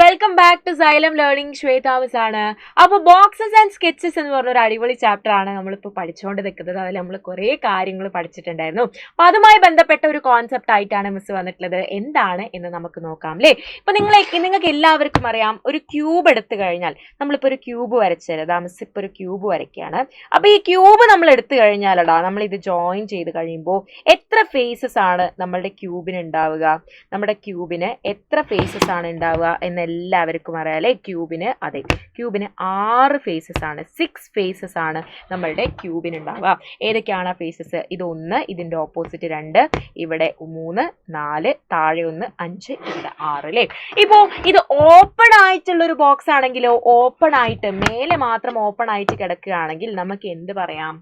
Welcome back to Xylem Learning. ശ്വേതാമസ് ആണ്. അപ്പോൾ ബോക്സസ് ആൻഡ് സ്കെച്ചസ് എന്ന് പറഞ്ഞ ഒരു അടിപൊളി ചാപ്റ്റർ ആണ് നമ്മളിപ്പോൾ പഠിച്ചുകൊണ്ട് നിൽക്കുന്നത്. അതിൽ നമ്മൾ കുറേ കാര്യങ്ങൾ പഠിച്ചിട്ടുണ്ടായിരുന്നു. അപ്പോൾ അതുമായി ബന്ധപ്പെട്ട ഒരു കോൺസെപ്റ്റ് ആയിട്ടാണ് മിസ് വന്നിട്ടുള്ളത്. എന്താണ് എന്ന് നമുക്ക് നോക്കാം അല്ലേ. ഇപ്പൊ നിങ്ങൾക്ക് എല്ലാവർക്കും അറിയാം, ഒരു ക്യൂബ് എടുത്തു കഴിഞ്ഞാൽ നമ്മളിപ്പോൾ ഒരു ക്യൂബ് വരച്ചത് മിസ് ഇപ്പോൾ ഒരു ക്യൂബ് വരയ്ക്കുകയാണ്. അപ്പോൾ ഈ ക്യൂബ് നമ്മൾ എടുത്തു കഴിഞ്ഞാലടാ നമ്മൾ ഇത് ജോയിൻ ചെയ്ത് കഴിയുമ്പോൾ എത്ര ഫേസസ് ആണ് നമ്മളുടെ ക്യൂബിന് ഉണ്ടാവുക? നമ്മുടെ ക്യൂബിന് എത്ര ഫേസസ് ആണ് ഉണ്ടാവുക എന്നെല്ലാവർക്കും അറിയാലേ. ക്യൂബിന് 6 ഫേസസ് ആണ്, 6 ഫേസസ് ആണ് നമ്മളുടെ ക്യൂബിന് ഉണ്ടാവുക. ഏതൊക്കെയാണ് ആ ഫേസസ്? ഇത് 1, ഇതിന്റെ ഓപ്പോസിറ്റ് 2, ഇവിടെ 3, 4, താഴെ 1, 5, ഇവിടെ 6 അല്ലേ. ഇപ്പോ ഇത് ഓപ്പൺ ആയിട്ടുള്ള ഒരു ബോക്സ് ആണെങ്കിലോ, ഓപ്പൺ ആയിട്ട് മേലെ മാത്രം ഓപ്പൺ ആയിട്ട് കിടക്കുകയാണെങ്കിൽ നമുക്ക് എന്ത് പറയാം?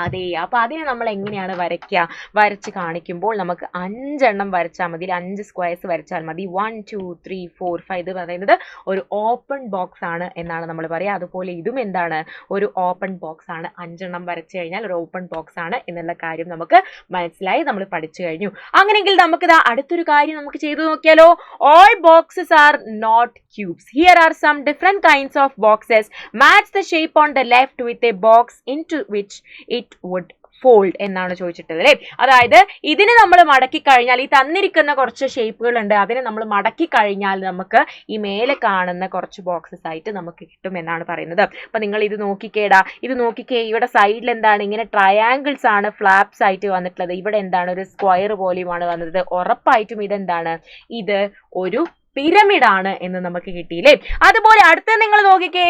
അതെ. അപ്പൊ അതിനെ നമ്മൾ എങ്ങനെയാണ് വരയ്ക്കുക? വരച്ച് കാണിക്കുമ്പോൾ നമുക്ക് 5 എണ്ണം വരച്ചാൽ മതി, 5 സ്ക്വയർസ് വരച്ചാൽ മതി. 1 2 3 4 5 ഇത് പറയുന്നത് ഒരു ഓപ്പൺ ബോക്സ് ആണ് എന്നാണ് നമ്മൾ പറയുക. അതുപോലെ ഇതും എന്താണ്? ഒരു ഓപ്പൺ ബോക്സ് ആണ്. 5 എണ്ണം വരച്ചു കഴിഞ്ഞാൽ ഒരു ഓപ്പൺ ബോക്സ് ആണ് എന്നുള്ള കാര്യം നമുക്ക് മനസ്സിലായി, നമ്മൾ പഠിച്ചു കഴിഞ്ഞു. അങ്ങനെയെങ്കിൽ നമുക്ക് അടുത്തൊരു കാര്യം നമുക്ക് ചെയ്തു നോക്കിയാലോ. All boxes are not cubes. Here are some different kinds of boxes. Match the shape on the left with a box into which it would fold എന്നാണ് ചോദിച്ചിട്ടത് അല്ലേ. അതായത് ഇതിനെ നമ്മൾ മടക്കി കഴിഞ്ഞാൽ, ഈ തന്നിരിക്കുന്ന കുറച്ച് ഷേപ്പുകൾ ഉണ്ട്, അതിനെ നമ്മൾ മടക്കി കഴിഞ്ഞാൽ നമുക്ക് ഈ മേലെ കാണുന്ന കുറച്ച് ബോക്സസ് ആയിട്ട് നമുക്ക് കിട്ടും എന്നാണ് പറയുന്നത്. അപ്പൊ നിങ്ങൾ ഇത് നോക്കിക്കേടാ, ഇത് നോക്കിക്കേ. ഇവിടെ സൈഡിൽ എന്താണ്? ഇങ്ങനെ ട്രയാങ്കിൾസ് ആണ് ഫ്ലാപ്സ് ആയിട്ട് വന്നിട്ടുള്ളത്. ഇവിടെ എന്താണ്? ഒരു സ്ക്വയർ പോലെയുമാണ് വന്നത്. ഉറപ്പായിട്ടും ഇതെന്താണ്? ഇത് ഒരു പിരമിഡ് ആണ് എന്ന് നമുക്ക് കിട്ടിയില്ലേ. അതുപോലെ അടുത്ത നിങ്ങൾ നോക്കിക്കേ,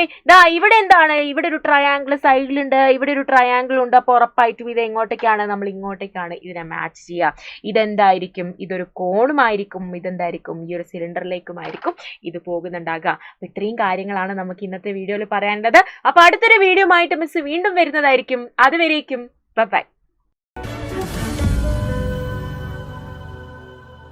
ഇവിടെ എന്താണ്? ഇവിടെ ഒരു ട്രയാങ്കിൾ സൈഡിലുണ്ട്, ഇവിടെ ഒരു ട്രയാങ്കിൾ ഉണ്ട്. അപ്പൊ ഉറപ്പായിട്ടും ഇത് എങ്ങോട്ടേക്കാണ്? നമ്മൾ ഇങ്ങോട്ടേക്കാണ് ഇതിനെ മാച്ച് ചെയ്യുക. ഇതെന്തായിരിക്കും? ഇതൊരു കോണുമായിരിക്കും. ഇതെന്തായിരിക്കും? ഈ ഒരു സിലിണ്ടറിലേക്കുമായിരിക്കും ഇത് പോകുന്നുണ്ടാകുക. അപ്പൊ ഇത്രയും കാര്യങ്ങളാണ് നമുക്ക് ഇന്നത്തെ വീഡിയോയിൽ പറയാനുള്ളത്. അപ്പൊ അടുത്തൊരു വീഡിയോ ആയിട്ട് മിസ് വീണ്ടും വരുന്നതായിരിക്കും. അതുവരേക്കും ബൈ.